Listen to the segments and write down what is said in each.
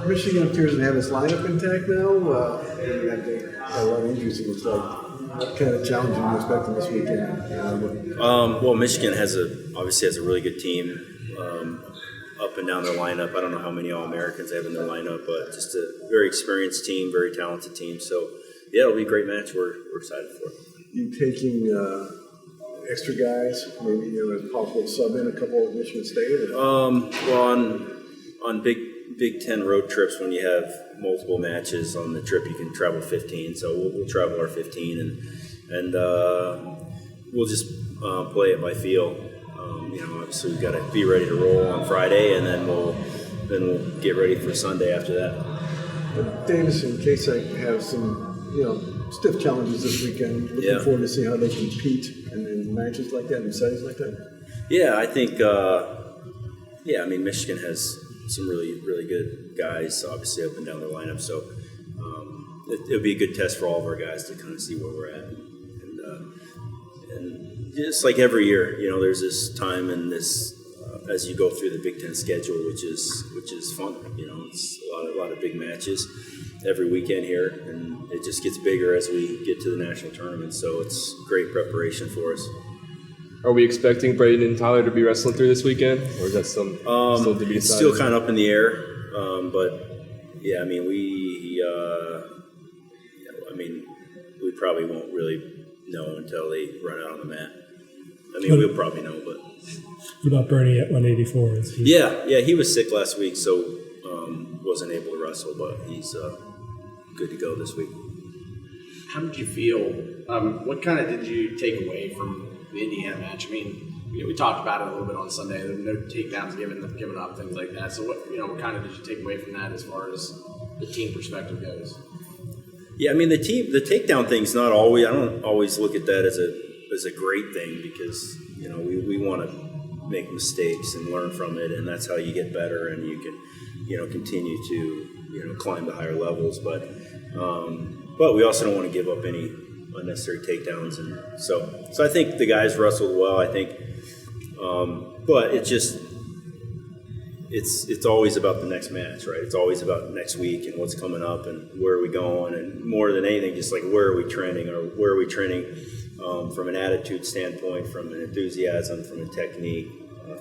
Michigan appears to have its lineup intact now. They got a lot of injuries. It looks like. What kind of challenge are you expecting this weekend? Well, Michigan obviously has a really good team up and down their lineup. I don't know how many All-Americans they have in their lineup, but just a very experienced team, very talented team. So, yeah, it'll be a great match. We're excited for it. You taking extra guys, maybe a possible sub in a couple at Michigan State? Well, on Big Ten road trips, when you have multiple matches on the trip, you can travel 15. So we'll travel our 15, and we'll just play it by feel. Obviously we've got to be ready to roll on Friday, and then we'll get ready for Sunday after that. Davis and Cael have some stiff challenges this weekend. Looking forward to see how they compete in matches like that and settings like that. Yeah, I think. Michigan has some really, really good guys, obviously up and down their lineup. So it'll be a good test for all of our guys to kind of see where we're at. And just like every year, there's this time and this as you go through the Big Ten schedule, which is fun. It's a lot of big matches every weekend here, and it just gets bigger as we get to the national tournament. So it's great preparation for us. Are we expecting Brenden and Tyler to be wrestling through this weekend, or is that still to be decided? It's still kind of up in the air, but yeah, we probably won't really know until they run out on the mat. We'll probably know, but. What about Bernie at 184? Yeah, he was sick last week, so wasn't able to wrestle, but he's good to go this week. How did you feel? What kind of did you take away from the Indiana match? We talked about it a little bit on Sunday. There were no takedowns given up, things like that. So what kind of did you take away from that as far as the team perspective goes? Yeah, the takedown thing's not always. I don't always look at that as a great thing, because we want to make mistakes and learn from it, and that's how you get better and you can continue to climb to higher levels. But we also don't want to give up any unnecessary takedowns, and so I think the guys wrestled well. I think, but it's always about the next match, right? It's always about next week and what's coming up and where are we going, and more than anything, just like where are we training, or where are we training from an attitude standpoint, from an enthusiasm, from a technique,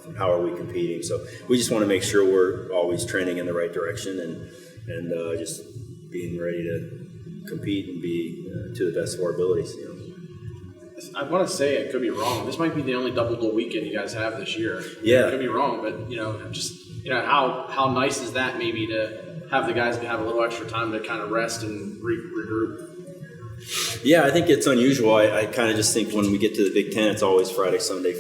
from how are we competing. So we just want to make sure we're always training in the right direction and just being ready to compete and be to the best of our abilities. I want to say, I could be wrong, this might be the only double weekend you guys have this year. Yeah. I could be wrong, but how nice is that maybe to have the guys have a little extra time to kind of rest and regroup? Yeah, I think it's unusual. I kind of just think when we get to the Big Ten, it's always Friday, Sunday,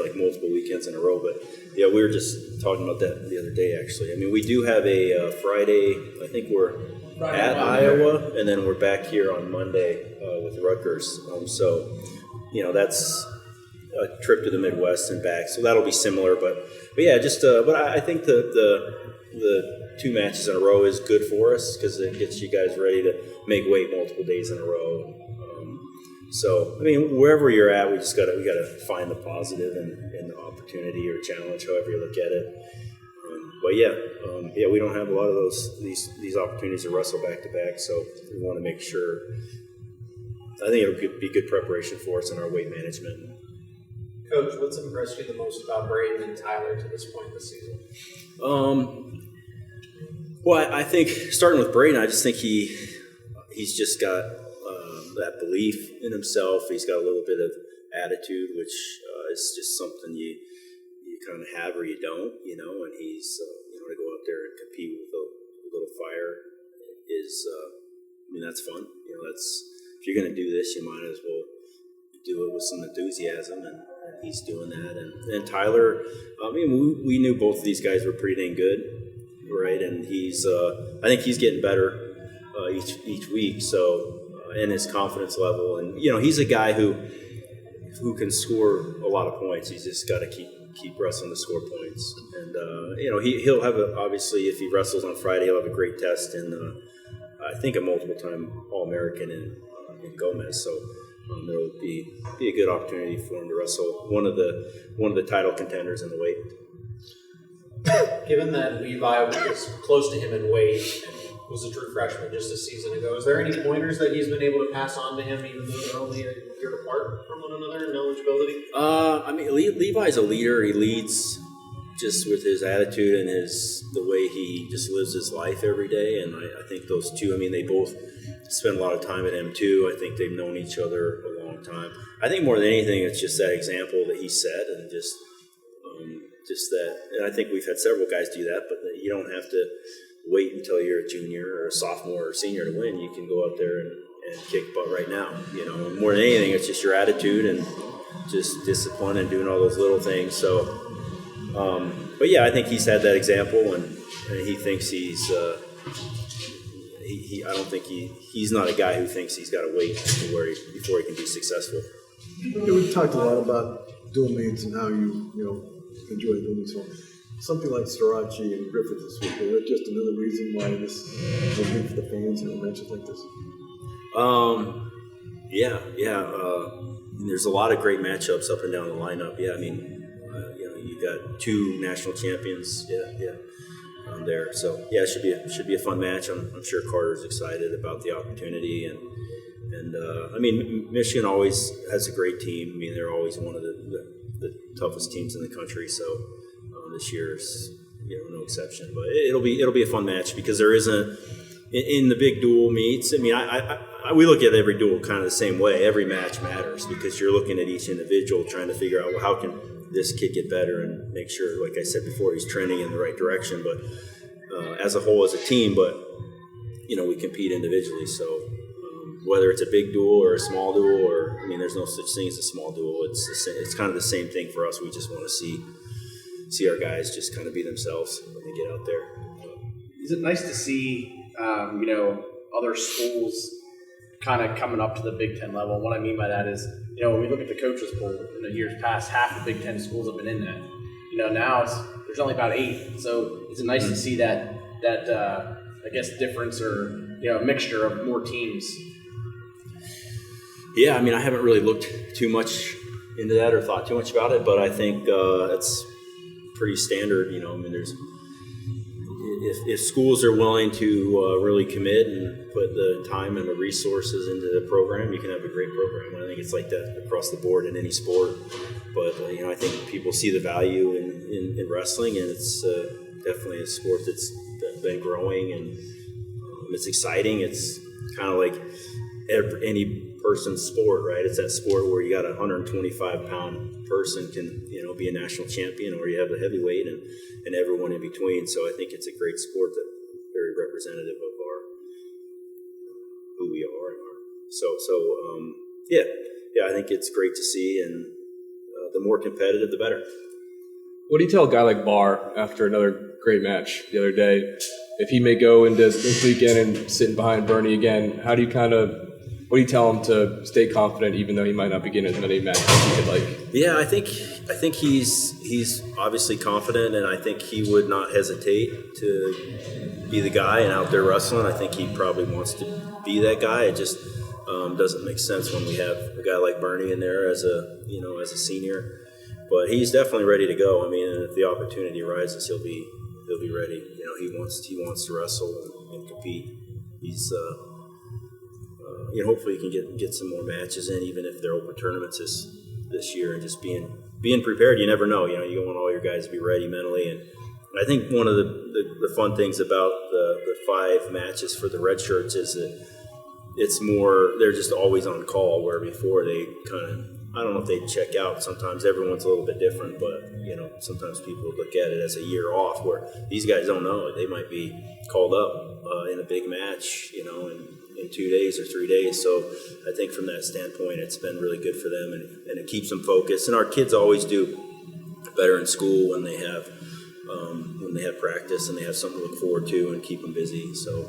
like multiple weekends in a row. But yeah, we were just talking about that the other day, actually. We do have a Friday. I think we're at Iowa, and then we're back here on Monday with Rutgers. So that's a trip to the Midwest and back. So that'll be similar. But yeah, but I think the 2 matches in a row is good for us, because it gets you guys ready to make weight multiple days in a row. Wherever you're at, we gotta find the positive in the opportunity or challenge, however you look at it. We don't have a lot of these opportunities to wrestle back to back, so we want to make sure. I think it'll be good preparation for us in our weight management. Coach, what's impressed you the most about Brenden and Tyler to this point this season? Well, I think starting with Brenden, I just think he's just got that belief in himself. He's got a little bit of attitude, which is just something you kind of have or you don't, and he's to go out there and compete with a little fire is, that's fun. That's, if you're going to do this, you might as well do it with some enthusiasm, and he's doing that. And Tyler, we knew both of these guys were pretty dang good, right? And he's, I think he's getting better each week. So, and his confidence level, and he's a guy who can score a lot of points. He's just got to keep wrestling to score points, and he'll have obviously, if he wrestles on Friday, he'll have a great test, and I think a multiple-time All-American in Gomez. So it'll be a good opportunity for him to wrestle one of the title contenders in the weight. Given that Levi was close to him in weight and was a true freshman just a season ago, is there any pointers that he's been able to pass on to him, even though they're only a year apart from one another in eligibility? I mean, Levi's a leader. He leads just with his attitude and the way he just lives his life every day. And I think those two, I mean, they both spend a lot of time at M2. I think they've known each other a long time. I think more than anything, it's just that example that he set, and just that. And I think we've had several guys do that, but you don't have to wait until you're a junior or a sophomore or senior to win. You can go out there and kick butt right now. You know, more than anything, it's just your attitude and just discipline and doing all those little things. So, but yeah, I think he's had that example, and he thinks he's. I don't think he's not a guy who thinks he's got to wait before he can be successful. We've talked a lot about dual meets and how you enjoy doing so. Something like Storace and Griffith this week, is that just another reason why this is good for the fans and matches like this? There's a lot of great matchups up and down the lineup. Yeah, I mean, you got two national champions. There. So yeah, it should be a fun match. I'm sure Carter's excited about the opportunity, and I mean, Michigan always has a great team. I mean, they're always one of the toughest teams in the country. So this year's no exception. But it'll be a fun match because there isn't in the big dual meets. I mean, we look at every duel kind of the same way. Every match matters because you're looking at each individual, trying to figure out, well, how can this kid get better and make sure, like I said before, he's trending in the right direction. But as a whole, as a team, but we compete individually. So whether it's a big duel or a small duel, or there's no such thing as a small duel. It's kind of the same thing for us. We just want to see our guys just kind of be themselves when they get out there. Is it nice to see other schools kind of coming up to the Big Ten level? And what I mean by that is, when we look at the Coaches Bowl in the years past, half the Big Ten schools have been in that. Now there's only about 8. So is it nice to see that I guess difference or a mixture of more teams? Yeah, I mean, I haven't really looked too much into that or thought too much about it, but I think it's pretty standard. I mean, there's. If schools are willing to really commit and put the time and the resources into the program, you can have a great program. I think it's like that across the board in any sport. But I think people see the value in wrestling, and it's definitely a sport that's been growing, and it's exciting. It's kind of like any person's sport, right? It's that sport where you got a 125-pound person can be a national champion, or you have the heavyweight and everyone in between. So I think it's a great sport that's very representative of who we are. I think it's great to see, and the more competitive, the better. What do you tell a guy like Barr after another great match the other day? If he may go into this weekend and sitting behind Bernie again, what do you tell him to stay confident, even though he might not be getting as many matches as he could like? Yeah, I think he's obviously confident, and I think he would not hesitate to be the guy and out there wrestling. I think he probably wants to be that guy. It just doesn't make sense when we have a guy like Bernie in there as a senior. But he's definitely ready to go. I mean, if the opportunity arises, he'll be ready. He wants to wrestle and compete. He's hopefully he can get some more matches in, even if they're open tournaments this year, and just being prepared. You never know. You want all your guys to be ready mentally. And I think one of the fun things about the 5 matches for the red shirts is that it's more, they're just always on call, where before they kind of, I don't know if they check out. Sometimes everyone's a little bit different, but sometimes people look at it as a year off, where these guys don't know. They might be called up in a big match, in 2 days or 3 days. So I think from that standpoint, it's been really good for them, and it keeps them focused. And our kids always do better in school when they have practice and they have something to look forward to and keep them busy. So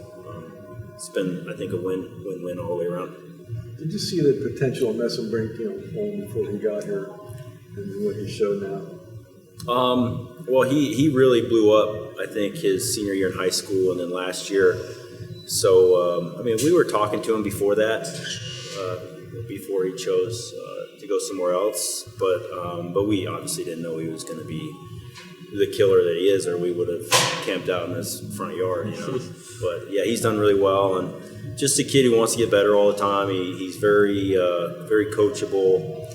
it's been, I think, a win-win all the way around. Did you see the potential of Messon Brink, home before he got here, and what he showed now? Well, he really blew up, I think, his senior year in high school, and then last year. So, we were talking to him before that, before he chose to go somewhere else, but we obviously didn't know he was going to be the killer that he is, or we would have camped out in his front yard, you know. But yeah, he's done really well, and just a kid who wants to get better all the time. He's very coachable.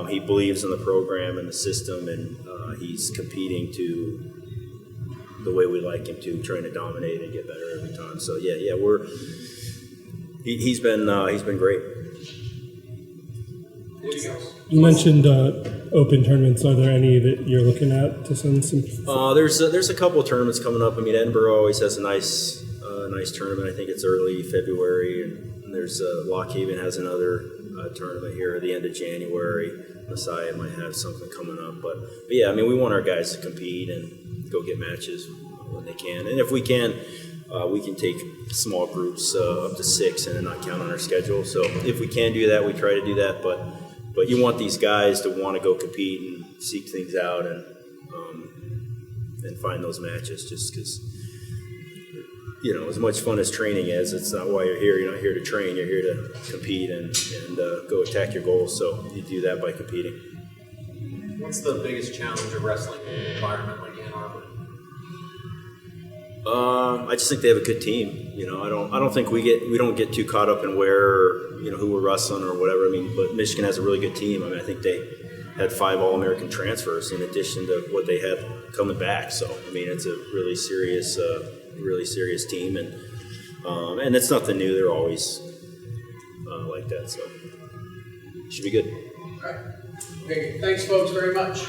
He believes in the program and the system, and he's competing to the way we like him to, trying to dominate and get better every time. So yeah, he's been great. You mentioned open tournaments. Are there any that you're looking at to send some? There's a couple of tournaments coming up. I mean, Edinburgh always has a nice tournament. I think it's early February, and there's Lockhaven has another tournament here at the end of January. Messiah might have something coming up, but yeah, I mean, we want our guys to compete and go get matches when they can, and if we can take small groups up to 6 and not count on our schedule. So if we can do that, we try to do that, but you want these guys to want to go compete and seek things out and find those matches, just because, you know, as much fun as training is, it's not why you're here. You're not here to train. You're here to compete and go attack your goals. So you do that by competing. What's the biggest challenge of wrestling in an environment like Ann Arbor? I just think they have a good team. You know, I don't think we don't get too caught up in who we're wrestling or whatever. I mean, but Michigan has a really good team. I mean, I think they had 5 All-American transfers in addition to what they had coming back. So I mean, it's a really serious team, and it's nothing new. They're always like that. So it should be good. All right. Okay. Thanks, folks, very much.